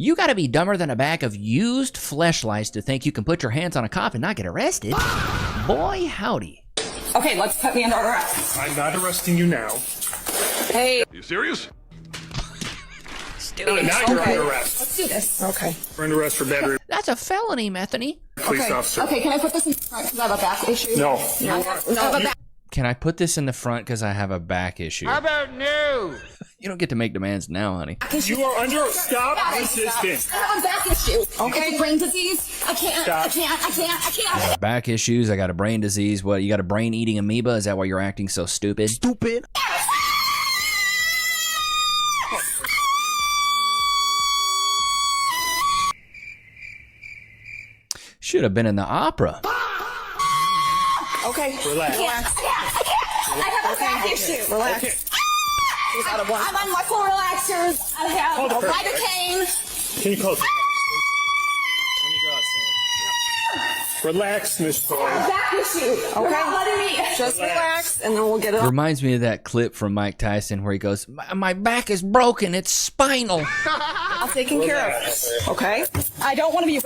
You gotta be dumber than a bag of used fleshlights to think you can put your hands on a cop and not get arrested. Boy, howdy. Okay, let's put me under arrest. I'm not arresting you now. Hey. Are you serious? Now you're under arrest. Let's do this. Okay. We're under arrest for battery. That's a felony, Methany. Police officer. Okay, can I put this in front because I have a back issue? No. Can I put this in the front because I have a back issue? How about no? You don't get to make demands now, honey. You are under. Stop resisting. I have a back issue. Okay, brain disease. I can't. I can't. Back issues. I got a brain disease. What? You got a brain-eating amoeba? Is that why you're acting so stupid? Stupid. Should have been in the opera. Okay. Relax. I have a back issue. Relax. Okay. I'm on muscle relaxers. I have lidocaine. Can you close? Let me go outside. Relax, Miss Toy. Back issue. Okay. You're not letting me. Just relax, and then we'll get it. Reminds me of that clip from Mike Tyson where he goes, "My back is broken. It's spinal." I'm taking care of it. Okay. I don't want to be.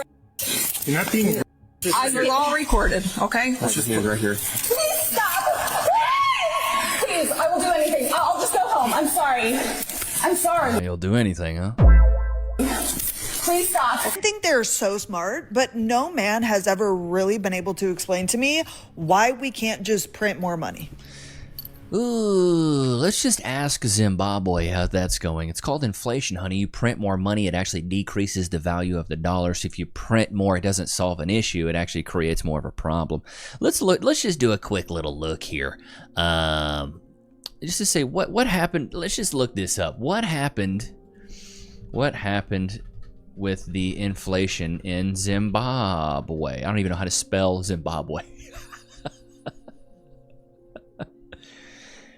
You're not being. We're all recorded. Okay. That's just hands right here. Please stop. Please, I will do anything. I'll just go home. I'm sorry. I'm sorry. You'll do anything, huh? Please stop. I think they're so smart, but no man has ever really been able to explain to me why we can't just print more money. Ooh, let's just ask Zimbabwe how that's going. It's called inflation, honey. You print more money, it actually decreases the value of the dollar. So if you print more, it doesn't solve an issue. It actually creates more of a problem. Let's just do a quick little look here. Just to say what happened. Let's just look this up. What happened with the inflation in Zimbabwe? I don't even know how to spell Zimbabwe.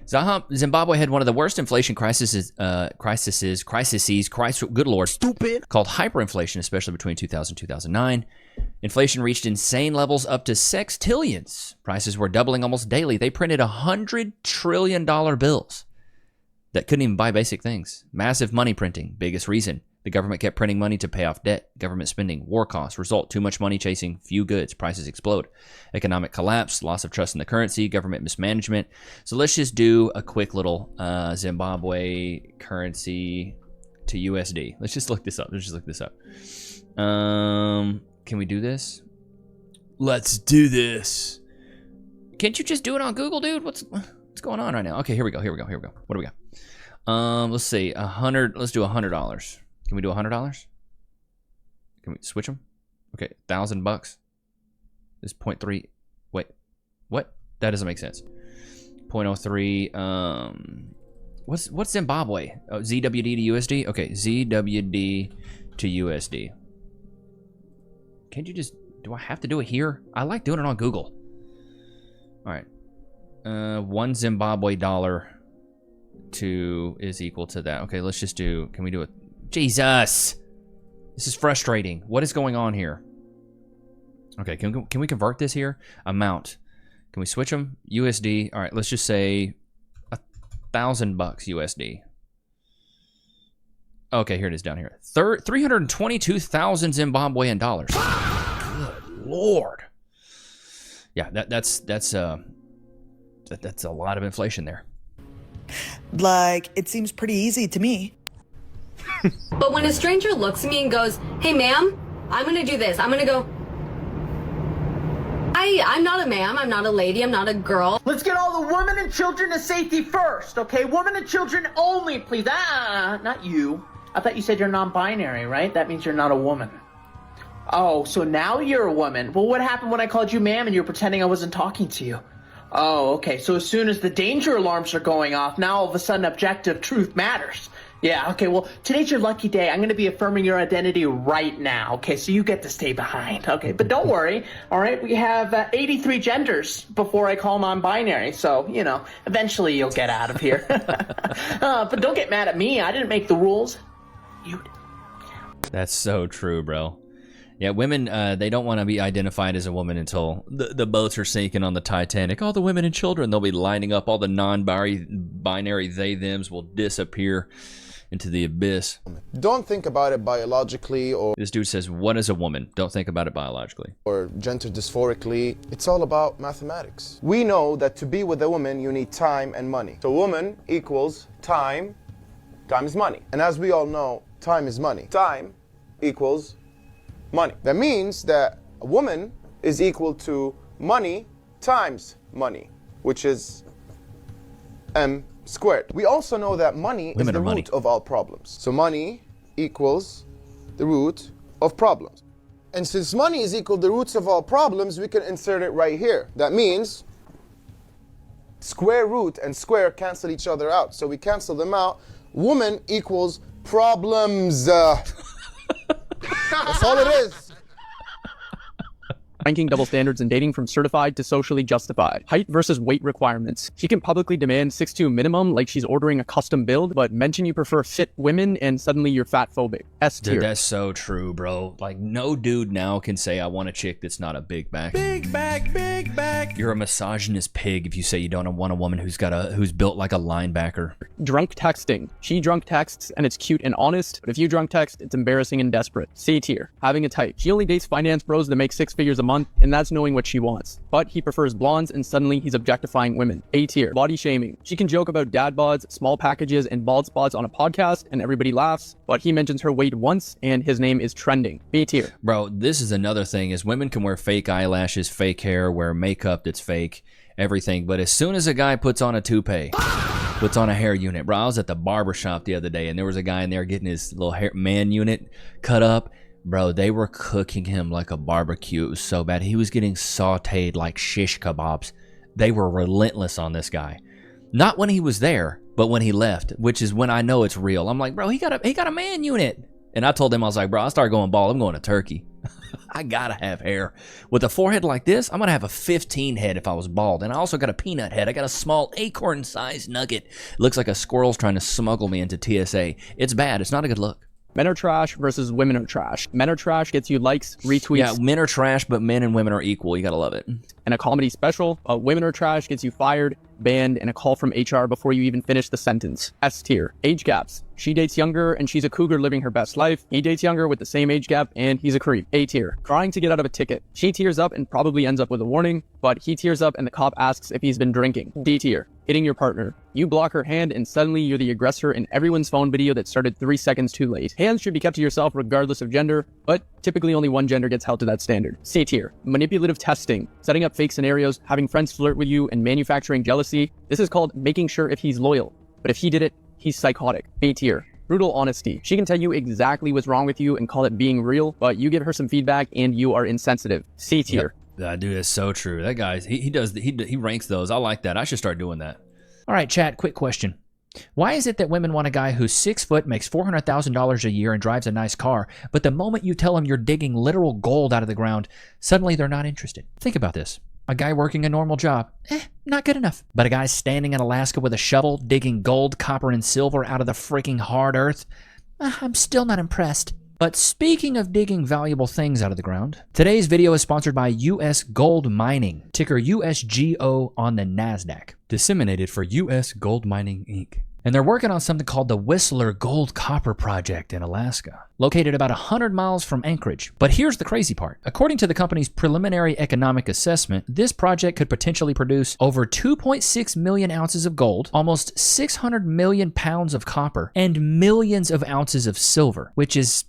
Zimbabwe had one of the worst inflation crises, good lord, stupid, called hyperinflation, especially between 2000 and 2009. Inflation reached insane levels up to sextillions. Prices were doubling almost daily. They printed $100 trillion bills that couldn't even buy basic things. Massive money printing, biggest reason. The government kept printing money to pay off debt. Government spending, war costs, result, too much money chasing few goods. Prices explode. Economic collapse, loss of trust in the currency, government mismanagement. So let's just do a quick little Zimbabwe currency to USD. Let's just look this up. Can we do this? Let's do this. Can't you just do it on Google, dude? What's going on right now? Okay, here we go. What do we got? Let's see. Let's do $100. Can we do $100? Can we switch them? Okay, $1,000. This is 0.3. Wait, what? That doesn't make sense. 0.03. What's Zimbabwe? Oh, ZWD to USD. Okay, ZWD to USD. Can't you just? Do I have to do it here? I like doing it on Google. All right. 1 Zimbabwe dollar is equal to that. Okay, let's just do. Can we do it? Jesus, this is frustrating. What is going on here? Okay, can we convert this here? Amount. Can we switch them? USD. All right, let's just say $1,000 USD. Okay, here it is down here. 322,000 Zimbabwean dollars. Good Lord. Yeah, that's a lot of inflation there. Like, it seems pretty easy to me. But when a stranger looks at me and goes, "Hey, ma'am, I'm gonna do this," I'm gonna go, I'm not a ma'am, I'm not a lady, I'm not a girl. Let's get all the women and children to safety first, okay? Women and children only, please. Not you. I thought you said you're non-binary, right? That means you're not a woman. Oh, so now you're a woman. Well, what happened when I called you ma'am and you were pretending I wasn't talking to you? Oh, okay. So as soon as the danger alarms are going off, now all of a sudden objective truth matters. Yeah, okay, well, today's your lucky day. I'm going to be affirming your identity right now, okay? So you get to stay behind, okay? But don't worry, all right? We have 83 genders before I call non-binary, so, you know, eventually you'll get out of here. But don't get mad at me. I didn't make the rules. You did. That's so true, bro. Yeah, women, they don't want to be identified as a woman until the boats are sinking on the Titanic. All the women and children, they'll be lining up. All the non-binary they, thems will disappear. into the abyss. Don't think about it biologically or This dude says, what is a woman? Don't think about it biologically. gender dysphorically. It's all about mathematics. We know that to be with a woman, you need time and money. So woman equals time times money. And as we all know, time is money. Time equals money. That means that a woman is equal to money times money, which is M squared. We also know that money is the root of all problems. So money equals the root of problems. And since money is equal to the roots of all problems, we can insert it right here. That means square root and square cancel each other out. So we cancel them out. Woman equals problems. That's all it is. Ranking double standards in dating from certified to socially justified. Height versus weight requirements. She can publicly demand 6'2" minimum like she's ordering a custom build, but mention you prefer fit women and suddenly you're fat phobic. S tier. Dude, that's so true, bro. Like, no dude now can say, I want a chick that's not a big back. Big back, big back. You're a misogynist pig if you say you don't want a woman who's built like a linebacker. Drunk texting. She drunk texts and it's cute and honest, but if you drunk text, it's embarrassing and desperate. C tier. Having a type. She only dates finance bros that make 6 figures a month, and that's knowing what she wants. But he prefers blondes and suddenly he's objectifying women. A tier. Body shaming. She can joke about dad bods, small packages, and bald spots on a podcast and everybody laughs, but he mentions her weight once and his name is trending. B tier. Bro, this is another thing is women can wear fake eyelashes, fake hair, wear makeup that's fake, everything. But as soon as a guy puts on a toupee, puts on a hair unit. Bro, I was at the barber shop the other day and there was a guy in there getting his little hair man unit cut up. Bro, they were cooking him like a barbecue. It was so bad. He was getting sauteed like shish kebabs. They were relentless on this guy. Not when he was there, but when he left, which is when I know it's real. I'm like, bro, he got a man unit. And I told him, I was like, bro, I'll start going bald. I'm going to Turkey. I gotta have hair. With a forehead like this, I'm gonna have a 15 head if I was bald. And I also got a peanut head. I got a small acorn-sized nugget. It looks like a squirrel's trying to smuggle me into TSA. It's bad. It's not a good look. Men are trash versus women are trash. Men are trash gets you likes, retweets. Yeah, men are trash, but men and women are equal. You gotta love it. And a comedy special. Women are trash gets you fired, banned, and a call from HR before you even finish the sentence. S tier. Age gaps. She dates younger and she's a cougar living her best life. He dates younger with the same age gap and he's a creep. A tier. Trying to get out of a ticket. She tears up and probably ends up with a warning, but he tears up and the cop asks if he's been drinking. D tier. Hitting your partner. You block her hand and suddenly you're the aggressor in everyone's phone video that started 3 seconds too late. Hands should be kept to yourself regardless of gender, but typically only one gender gets held to that standard. C tier. Manipulative testing. Setting up fake scenarios, having friends flirt with you, and manufacturing jealousy. This is called making sure if he's loyal. But if he did it, he's psychotic. B tier. Brutal honesty. She can tell you exactly what's wrong with you and call it being real, but you give her some feedback and you are insensitive. C tier. Yep. Dude, that's so true. That guy, he ranks those. I like that. I should start doing that. All right, chat, quick question. Why is it that women want a guy who's 6 foot, makes $400,000 a year, and drives a nice car, but the moment you tell them you're digging literal gold out of the ground, suddenly they're not interested? Think about this. A guy working a normal job, not good enough. But a guy standing in Alaska with a shovel, digging gold, copper, and silver out of the freaking hard earth, I'm still not impressed. But speaking of digging valuable things out of the ground, today's video is sponsored by U.S. Gold Mining, ticker USGO on the NASDAQ, disseminated for U.S. Gold Mining, Inc. And they're working on something called the Whistler Gold Copper Project in Alaska, located about 100 miles from Anchorage. But here's the crazy part. According to the company's preliminary economic assessment, this project could potentially produce over 2.6 million ounces of gold, almost 600 million pounds of copper, and millions of ounces of silver, which is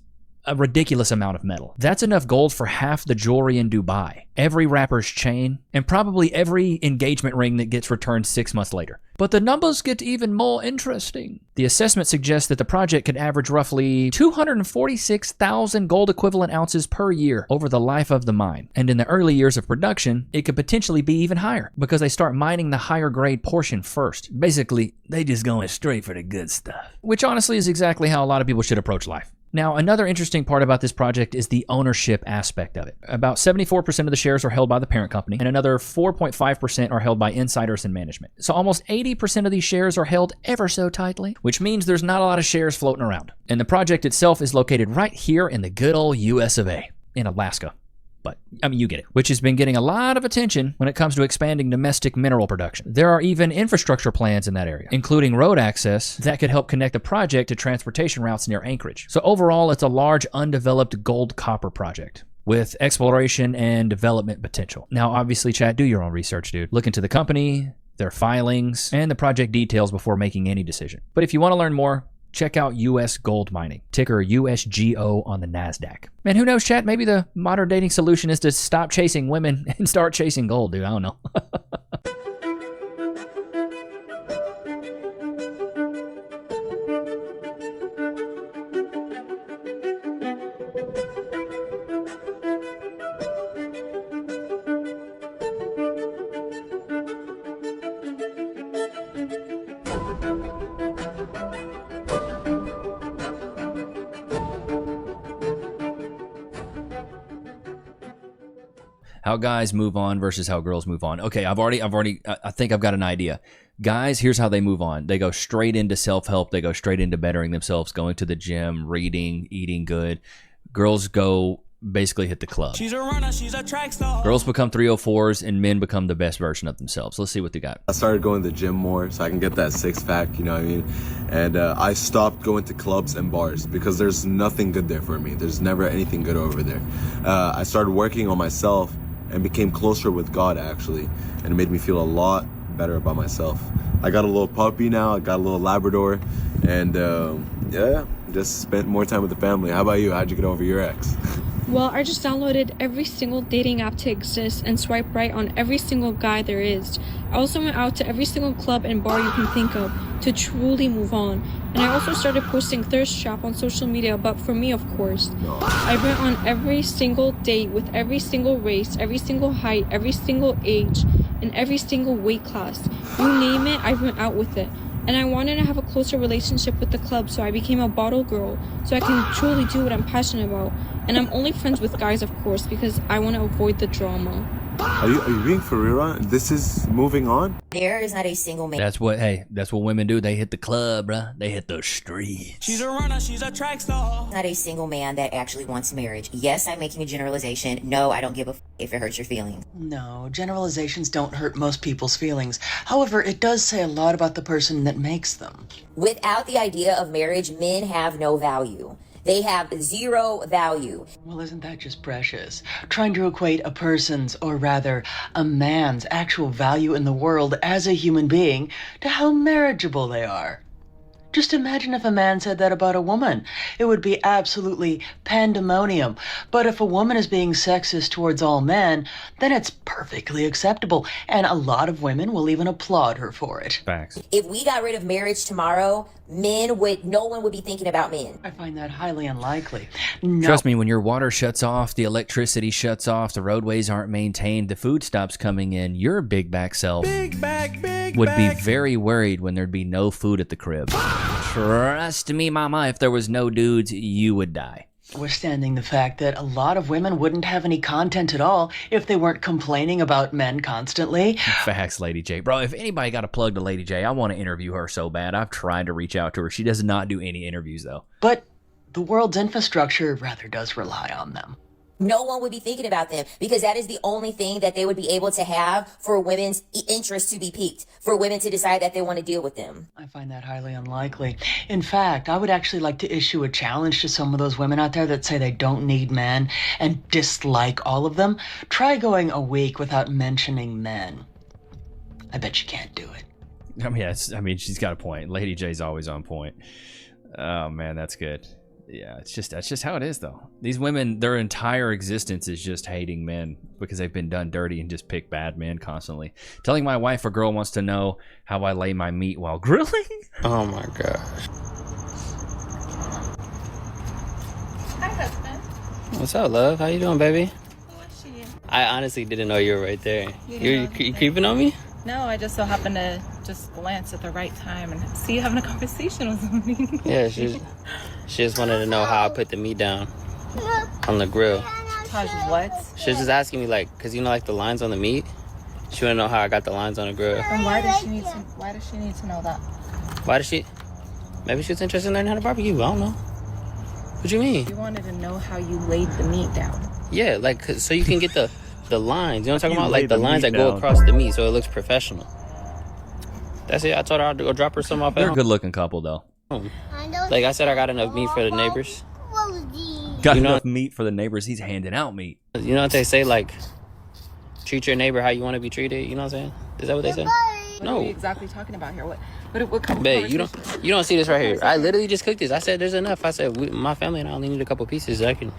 a ridiculous amount of metal. That's enough gold for half the jewelry in Dubai, every rapper's chain, and probably every engagement ring that gets returned 6 months later. But the numbers get even more interesting. The assessment suggests that the project could average roughly 246,000 gold equivalent ounces per year over the life of the mine. And in the early years of production, it could potentially be even higher because they start mining the higher grade portion first. Basically, they just going straight for the good stuff. Which honestly is exactly how a lot of people should approach life. Now, another interesting part about this project is the ownership aspect of it. About 74% of the shares are held by the parent company, and another 4.5% are held by insiders and management. So almost 80% of these shares are held ever so tightly, which means there's not a lot of shares floating around. And the project itself is located right here in the good old US of A, in Alaska. but I mean, you get it, which has been getting a lot of attention when it comes to expanding domestic mineral production. There are even infrastructure plans in that area, including road access that could help connect the project to transportation routes near Anchorage. So overall, it's a large undeveloped gold-copper project with exploration and development potential. Now, obviously, chat, do your own research, dude. Look into the company, their filings, and the project details before making any decision. But if you want to learn more, check out U.S. Gold Mining, ticker USGO on the NASDAQ. Man, who knows, chat? Maybe the modern dating solution is to stop chasing women and start chasing gold, dude. I don't know. How guys move on versus how girls move on. Okay, I think I've got an idea. Guys, here's how they move on. They go straight into self-help. They go straight into bettering themselves, going to the gym, reading, eating good. Girls go basically hit the club. She's a runner, she's a track star. Girls become 304s and men become the best version of themselves. Let's see what they got. I started going to the gym more so I can get that six-pack, you know what I mean? And I stopped going to clubs and bars because there's nothing good there for me. There's never anything good over there. I started working on myself and became closer with God, actually, and it made me feel a lot better about myself. I got a little puppy now, I got a little Labrador, and yeah, just spent more time with the family. How about you? How'd you get over your ex? Well, I just downloaded every single dating app to exist and swipe right on every single guy there is. I also went out to every single club and bar you can think of to truly move on. And I also started posting thirst trap on social media, but for me, of course. I went on every single date with every single race, every single height, every single age, and every single weight class. You name it, I went out with it. And I wanted to have a closer relationship with the club, so I became a bottle girl, so I can truly do what I'm passionate about. And I'm only friends with guys, of course, because I want to avoid the drama. Are you being for real? This is moving on? There is not a single man. That's what women do. They hit the club, bruh. They hit the streets. She's a runner, she's a track star. Not a single man that actually wants marriage. Yes, I'm making a generalization. No, I don't give a if it hurts your feelings. No, generalizations don't hurt most people's feelings. However, it does say a lot about the person that makes them. Without the idea of marriage, men have no value. They have zero value. Well, isn't that just precious? Trying to equate a person's, or rather, a man's actual value in the world as a human being to how marriageable they are. Just imagine if a man said that about a woman. It would be absolutely pandemonium. But if a woman is being sexist towards all men, then it's perfectly acceptable. And a lot of women will even applaud her for it. Facts. If we got rid of marriage tomorrow, no one would be thinking about men. I find that highly unlikely. No. Trust me, when your water shuts off, the electricity shuts off, the roadways aren't maintained, the food stops coming in, your big back self would be very worried when there'd be no food at the crib. Trust me, mama, if there was no dudes, you would die. Withstanding the fact that a lot of women wouldn't have any content at all if they weren't complaining about men constantly. Facts, Lady J. Bro, if anybody got a plug to Lady J, I want to interview her so bad. I've tried to reach out to her. She does not do any interviews, though. But the world's infrastructure rather does rely on them. No one would be thinking about them because that is the only thing that they would be able to have for women's interest to be piqued, for women to decide that they want to deal with them. I find that highly unlikely. In fact, I would actually like to issue a challenge to some of those women out there that say they don't need men and dislike all of them. Try going a week without mentioning men. I bet you can't do it. I mean, she's got a point. Lady J's always on point. Oh, man, that's good. Yeah, that's just how it is, though. These women, their entire existence is just hating men because they've been done dirty and just pick bad men constantly. Telling my wife a girl wants to know how I lay my meat while grilling? Oh my gosh. Hi, husband. What's up, love? How you doing, baby? Who is she? I honestly didn't know you were right there. You creeping on me? No, I just so happened to just glance at the right time and see you having a conversation with somebody. Yeah, she just wanted to know how I put the meat down on the grill. Taj, what? She was just asking me, like, because you know, like, the lines on the meat? She wanted to know how I got the lines on the grill. And why does she need to know that? Why does she? Maybe she was interested in learning how to barbecue. I don't know. What do you mean? You wanted to know how you laid the meat down. Yeah, like so you can get the lines. You know what I'm talking You about? lay Like the the lines meat that go down. across the meat, so it looks professional. That's it. I told her I'd go drop her some off at They're a home. good-looking couple, though. Like I said, I got enough meat for the neighbors. Got You know- enough meat for the neighbors. He's handing out meat. You know what they say? Like, treat your neighbor how you want to be treated. You know what I'm saying? Is that what they say? What No. are we exactly talking about here? What kind of Babe, you conversation? don't see this right here. I literally just cooked this. I said there's enough. I said my family and I only need a couple pieces. I can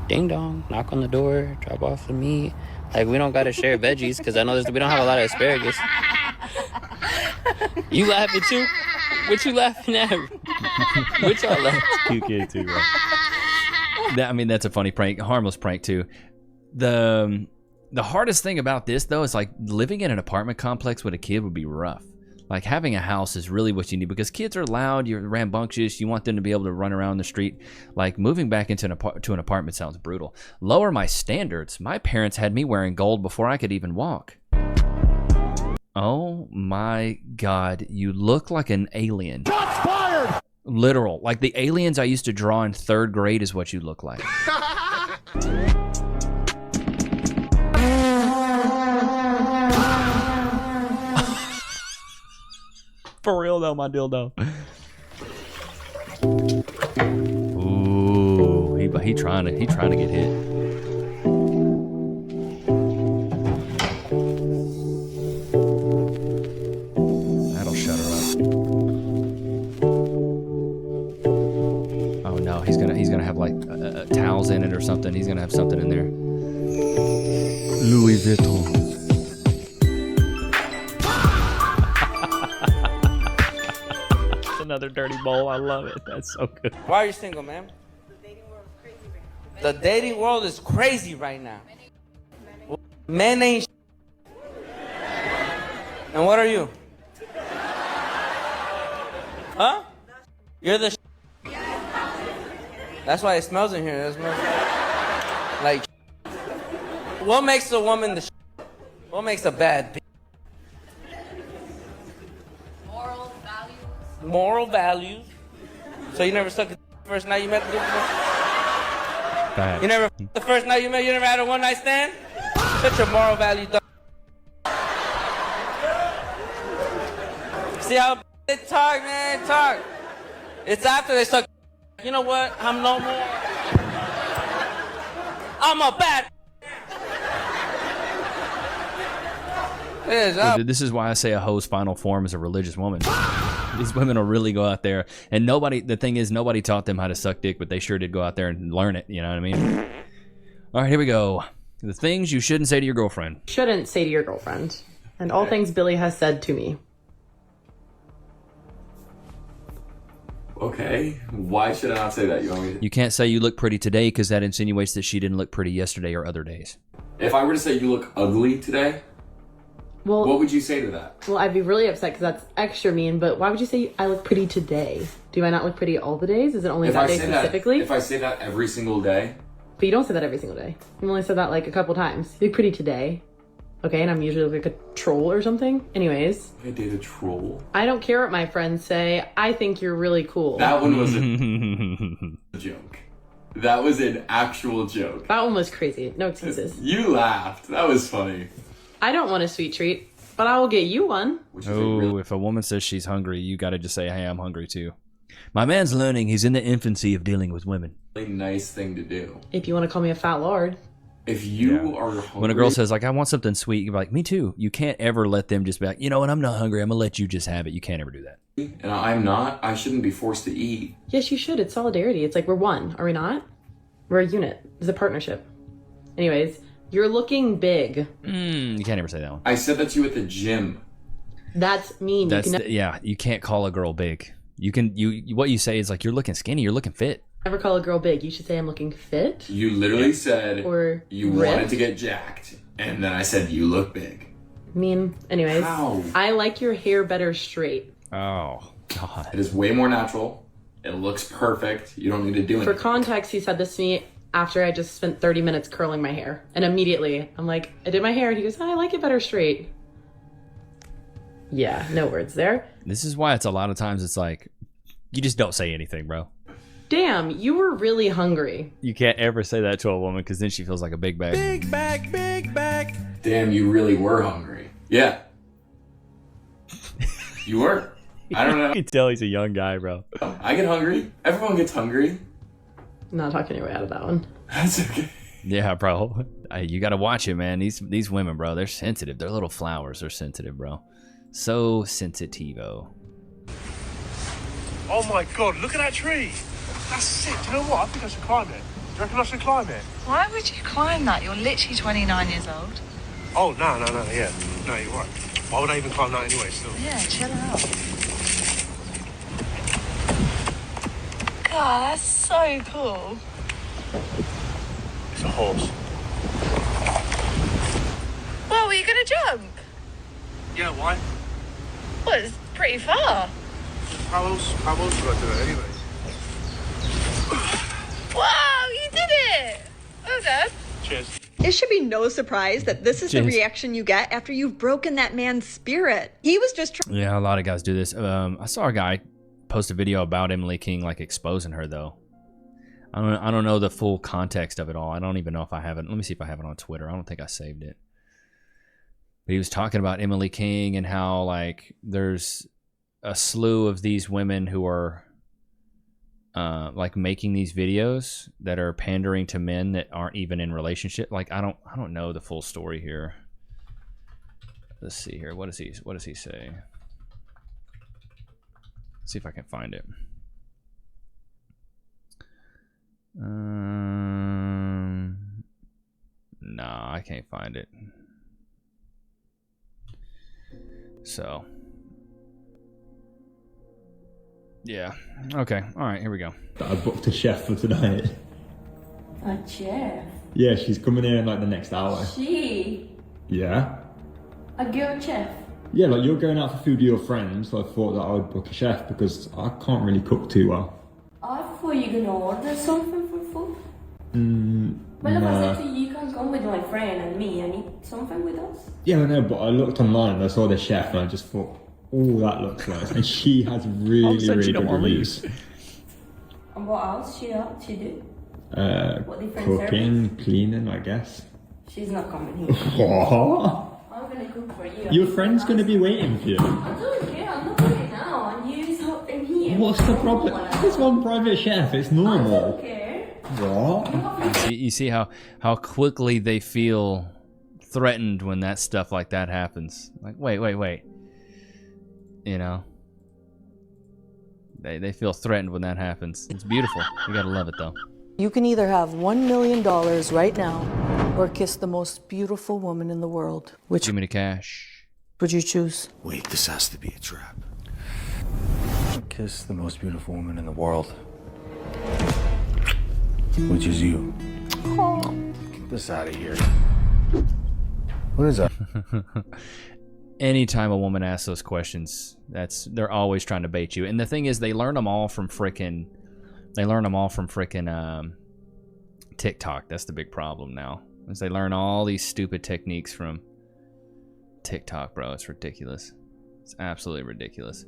ding dong, knock on the door, drop off the meat. Like we don't gotta share veggies because I know we don't have a lot of asparagus. You laughing too? What you laughing at? What y'all laughing? QK too, bro. I mean, that's a funny prank, a harmless prank too. The hardest thing about this though is like living in an apartment complex with a kid would be rough. Like having a house is really what you need because kids are loud, you're rambunctious, you want them to be able to run around the street. Like moving back into an apartment sounds brutal. Lower my standards. My parents had me wearing gold before I could even walk. Oh my God, you look like an alien. Shots fired! Literal. Like the aliens I used to draw in 3rd grade is what you look like. For real though, my dildo. Ooh, he trying to get hit. That'll shut her up. Oh no, he's gonna have like towels in it or something. He's gonna have something in there. Louis Vuitton. Another dirty bowl. I love it. That's so good. Why are you single, ma'am? The dating world is crazy right now. Men ain't And what are you? Huh? You're the That's why it smells in here. It smells like what makes a woman the What makes a bad bitch? Moral values. So you never sucked the first night you met the dude before? You never the first night you met, you never had a one night stand? Such a moral value. See how they talk, man, talk. It's after they suck. You know what? I'm no more. I'm a bad. This is why I say a hoe's final form is a religious woman. These women will really go out there, and the thing is, nobody taught them how to suck dick, but they sure did go out there and learn it, you know what I mean? All right, here we go. The things you shouldn't say to your girlfriend. Shouldn't say to your girlfriend. And all things Billy has said to me. Okay, why should I not say that? You want me to... You can't say you look pretty today because that insinuates that she didn't look pretty yesterday or other days. If I were to say you look ugly today, Well, what would you say to that? Well, I'd be really upset because that's extra mean, but why would you say I look pretty today? Do I not look pretty all the days? Is it only that day specifically? If I say that every single day. But you don't say that every single day. You've only said that like a couple times. You look pretty today. Okay, and I'm usually like a troll or something. Anyways. I date a troll? I don't care what my friends say. I think you're really cool. That one was a joke. That was an actual joke. That one was crazy. No excuses. You laughed. That was funny. I don't want a sweet treat, but I will get you one. Oh, if a woman says she's hungry, you gotta just say, hey, I'm hungry too. My man's learning. He's in the infancy of dealing with women. Really nice thing to do. If you want to call me a fat lard. If you are hungry. When a girl says, like, I want something sweet, you're like, me too. You can't ever let them just be like, you know what, I'm not hungry. I'm gonna let you just have it. You can't ever do that. And I'm not. I shouldn't be forced to eat. Yes, you should. It's solidarity. It's like we're one. Are we not? We're a unit. It's a partnership. Anyways, you're looking big. You can't ever say that one. I said that to you at the gym. That's mean. Yeah, you can't call a girl big. What you say is like, you're looking skinny, you're looking fit. Never call a girl big. You should say I'm looking fit. You literally said or you ripped. wanted to get jacked, and then I said you look big. Mean. Anyways, How? I like your hair better straight. Oh, God. It is way more natural. It looks perfect. You don't need to do For anything. context, he said this to me after I just spent 30 minutes curling my hair. And immediately, I'm like, I did my hair. He goes, I like it better straight. Yeah, no words there. This is why it's a lot of times it's like, you just don't say anything, bro. Damn, you were really hungry. You can't ever say that to a woman because then she feels like a big bag. Big bag, big bag. Damn, you really were hungry. Yeah. You were. I don't know. You can tell he's a young guy, bro. I get hungry. Everyone gets hungry. Not talking your way out of that one. That's okay. Yeah, bro. You gotta watch it, man. These women, bro, they're sensitive. They're little flowers. They're sensitive, bro. So sensitivo. Oh my god, look at that tree. That's sick. Do you know what? I think I should climb it. Do you reckon I should climb it? Why would you climb that? You're literally 29 years old. Oh, no, yeah. No, you're right. Why would I even climb that anyway, still? Yeah, chill out. God, that's so cool. It's a horse. Well, were you going to jump? Yeah, why? Well, it's pretty far. How else would I do it anyways? Wow, you did it! Well done. Cheers. It should be no surprise that this is the Cheers. reaction you get after you've broken that man's spirit. He was just trying. Yeah, a lot of guys do this. I saw a guy post a video about Emily King, like exposing her though. I don't know the full context of it all. I don't even know if I have it. Let me see if I have it on Twitter. I don't think I saved it. But he was talking about Emily King and how like there's a slew of these women who are like making these videos that are pandering to men that aren't even in relationship. Like I don't know the full story here. Let's see here. What does he say? Let's see if I can find it. No, I can't find it. So yeah. Okay. All right. Here we go. I booked a chef for tonight. A chef? Yeah, she's coming here in like the next hour. She? Yeah. A girl chef? Yeah, like you're going out for food with your friends, so I thought that I would book a chef because I can't really cook too well. I thought you were gonna order something for food. Well, if I Nah. said to you, you can come with my friend and me and eat something with us. Yeah, I know, but I looked online and I saw the chef and I just thought, oh, that looks nice. And she has really, really good reviews. And what else she do? What different Cooking, service? cleaning, I guess. She's not coming here. What? I'm gonna cook for you. Your friend's going to be waiting for you. I don't care, I'm not coming now. And you something here. What's the problem? There's one private chef, it's normal. I don't care. What? You see how quickly they feel threatened when that stuff like that happens. Like, wait. You know, they feel threatened when that happens. It's beautiful. You gotta love it though. You can either have $1 million right now or kiss the most beautiful woman in the world. Which Give me the cash. would you choose? Wait, this has to be a trap. Kiss the most beautiful woman in the world. Which is you. Get this out of here. What is that? Anytime a woman asks those questions, they're always trying to bait you. And the thing is, they learn them all from frickin' TikTok. That's the big problem now. Is they learn all these stupid techniques from TikTok, bro. It's ridiculous. It's absolutely ridiculous.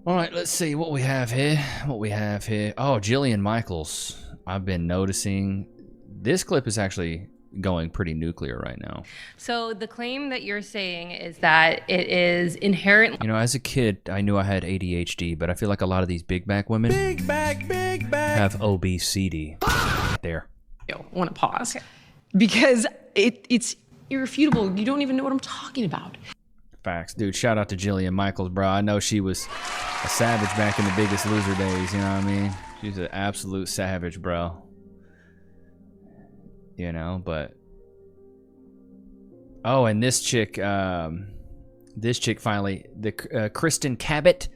All right, let's see what we have here. Oh, Jillian Michaels. I've been noticing this clip is actually going pretty nuclear right now. So the claim that you're saying is that it is inherently... You know, as a kid, I knew I had ADHD, but I feel like a lot of these big back women have obesity. There. I want to pause because it's irrefutable. You don't even know what I'm talking about. Facts. Dude, shout out to Jillian Michaels, bro. I know she was a savage back in the Biggest Loser days, you know what I mean? She's an absolute savage, bro. You know, but... Oh, and this chick finally... Kristen Cabot,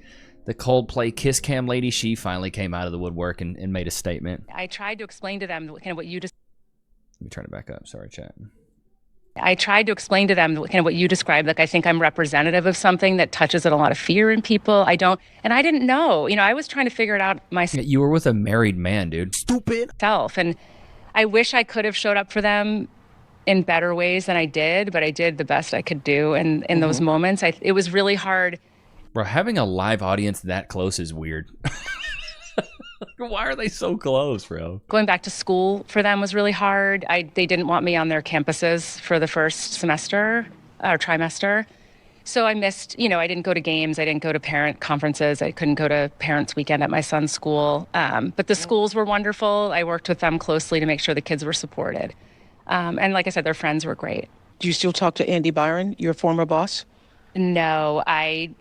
the Coldplay Kiss Cam lady, she finally came out of the woodwork and made a statement. I tried to explain to them kind of what you just... Let me turn it back up. Sorry, chat. I tried to explain to them kind of what you described. Like, I think I'm representative of something that touches on a lot of fear in people. I didn't know. You know, I was trying to figure it out myself. You were with a married man, dude. Stupid. And I wish I could have showed up for them in better ways than I did, but I did the best I could do. And in those moments, it was really hard. Bro, having a live audience that close is weird. Why are they so close, bro? Going back to school for them was really hard. They didn't want me on their campuses for the first semester or trimester. So I missed, I didn't go to games. I didn't go to parent conferences. I couldn't go to parents' weekend at my son's school. But the schools were wonderful. I worked with them closely to make sure the kids were supported. And like I said, their friends were great. Do you still talk to Andy Byron, your former boss? No, I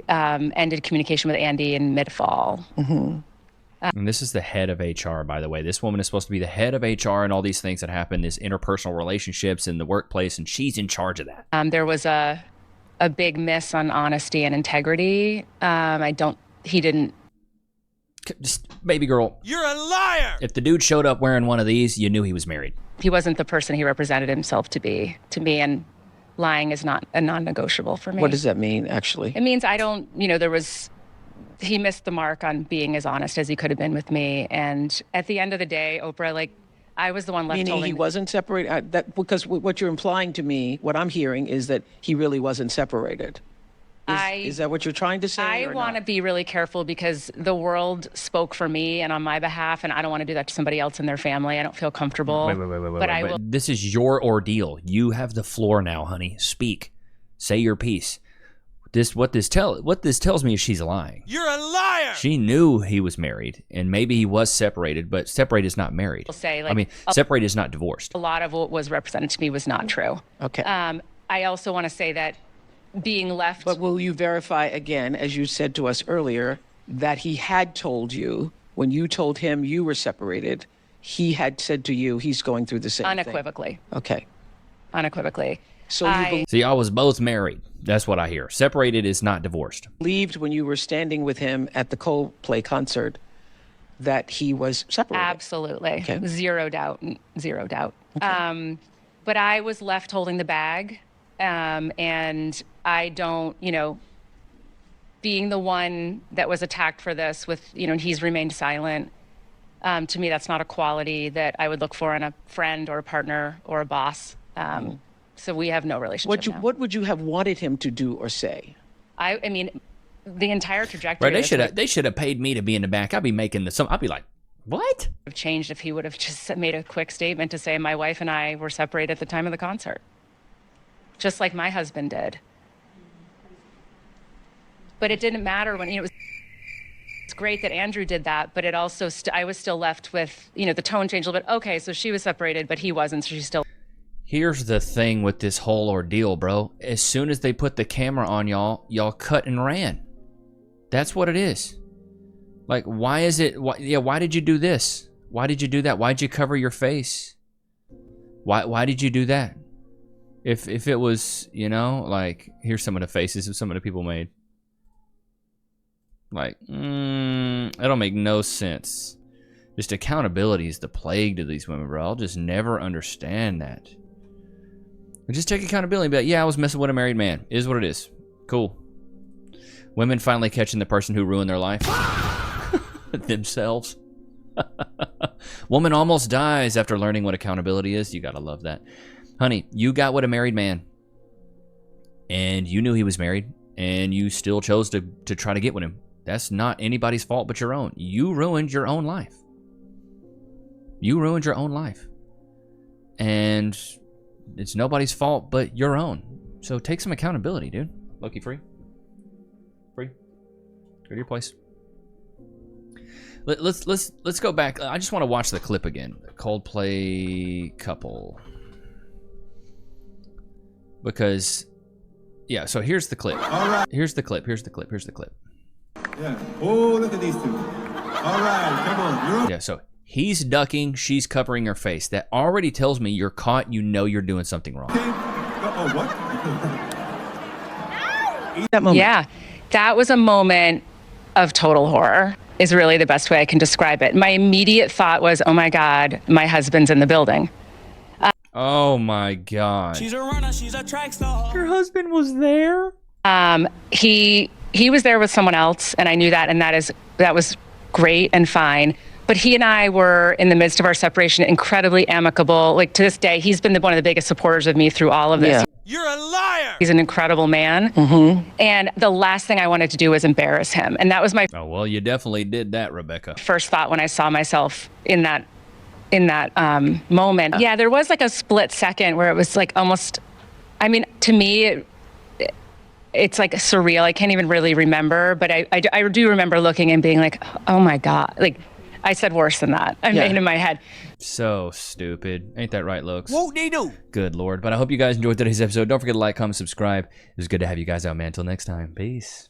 ended communication with Andy in mid-fall. And this is the head of HR, by the way. This woman is supposed to be the head of HR and all these things that happen, these interpersonal relationships in the workplace, and she's in charge of that. There was a big miss on honesty and integrity. He didn't. Just, baby girl. You're a liar! If the dude showed up wearing one of these, you knew he was married. He wasn't the person he represented himself to be to me, and lying is not a non-negotiable for me. What does that mean, actually? It means he missed the mark on being as honest as he could have been with me. And at the end of the day, Oprah, I was the one left Meaning holding. he wasn't separated? Because what you're implying to me, what I'm hearing is that he really wasn't separated. Is that what you're trying to say? I want to be really careful because the world spoke for me and on my behalf, and I don't want to do that to somebody else in their family. I don't feel comfortable. Wait. This is your ordeal. You have the floor now, honey. Speak. Say your piece. What this tells me is she's lying. You're a liar! She knew he was married, and maybe he was separated, but separated is not married. Separated is not divorced. A lot of what was represented to me was not true. Okay. I also want to say that being left. But will you verify again, as you said to us earlier, that he had told you, when you told him you were separated, he had said to you he's going through the same unequivocally. thing? Okay. Unequivocally. So you See, I was both married. That's what I hear. Separated is not divorced. believed when you were standing with him at the Coldplay concert that he was separated? Absolutely. Okay. Zero doubt. Okay. But I was left holding the bag. And I don't, being the one that was attacked for this with, he's remained silent. To me, that's not a quality that I would look for in a friend or a partner or a boss. So we have no relationship now. What would you have wanted him to do or say? I mean, the entire trajectory. Right, they should have paid me to be in the back. I'd be making I'd be like, what? Have changed if he would have just made a quick statement to say my wife and I were separated at the time of the concert. Just like my husband did. But it didn't matter when, it was great that Andrew did that, but it also, I was still left with, the tone changed a little bit. Okay, so she was separated, but he wasn't, so she's still. Here's the thing with this whole ordeal, bro. As soon as they put the camera on y'all cut and ran. That's what it is. Like, why is it, why did you do this? Why did you do that? Why'd you cover your face? Why did you do that? If it was, here's some of the faces of some of the people made. Like, that don't make no sense. Just accountability is the plague to these women, bro. I'll just never understand that. Just take accountability and be like, yeah, I was messing with a married man. It is what it is. Cool. Women finally catching the person who ruined their life. Themselves. Woman almost dies after learning what accountability is. You gotta love that. Honey, you got with a married man, and you knew he was married, and you still chose to try to get with him. That's not anybody's fault but your own. You ruined your own life. You ruined your own life. And it's nobody's fault but your own. So take some accountability, dude. Loki, free? Free? Go to your place. Let's go back. I just want to watch the clip again. Coldplay couple. Because, yeah, so here's the clip. All right. Here's the clip. Yeah. Oh, look at these two. All right, come on. Yeah, so he's ducking, she's covering her face. That already tells me you're caught, you're doing something wrong. Oh, what? That moment. Yeah, that was a moment of total horror, is really the best way I can describe it. My immediate thought was, oh my God, my husband's in the building. Oh my God. She's a runner, she's a track star. Your husband was there? He was there with someone else, and I knew that, and that was great and fine. But he and I were, in the midst of our separation, incredibly amicable. Like, to this day, he's been one of the biggest supporters of me through all of this. Yeah. You're a liar. He's an incredible man. And the last thing I wanted to do was embarrass him. And that was my Oh, well, you definitely did that, Rebecca. first thought when I saw myself in that moment. Yeah, there was like a split second where it was like almost, I mean, to me, it's like surreal. I can't even really remember, but I do remember looking and being like, oh my God. Like, I said worse than that. I made in my head. So stupid. Ain't that right, Lokes? Whoop de doo. Good Lord. But I hope you guys enjoyed today's episode. Don't forget to like, comment, subscribe. It was good to have you guys out, man. Until next time. Peace.